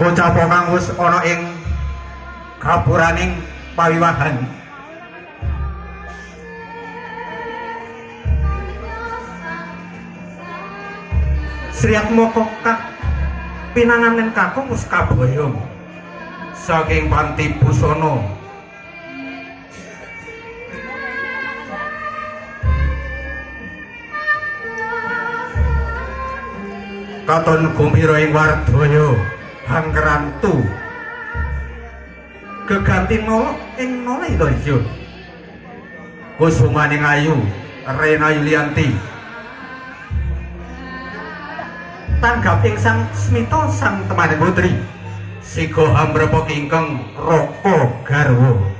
Kocapa kang wis ana ing gapuraning pawiwahan. Sriat Moko kak pinanganen kakung wis kaboyong saking Panti Busana. Katon gumbira ing Wardaya Hangkerantu geganti nolok ing Nalaindaya kusumaning ayu Rena Yulianti tanggap ing sang Smita sang temane putri siga amrapa ingkang Raka garwa.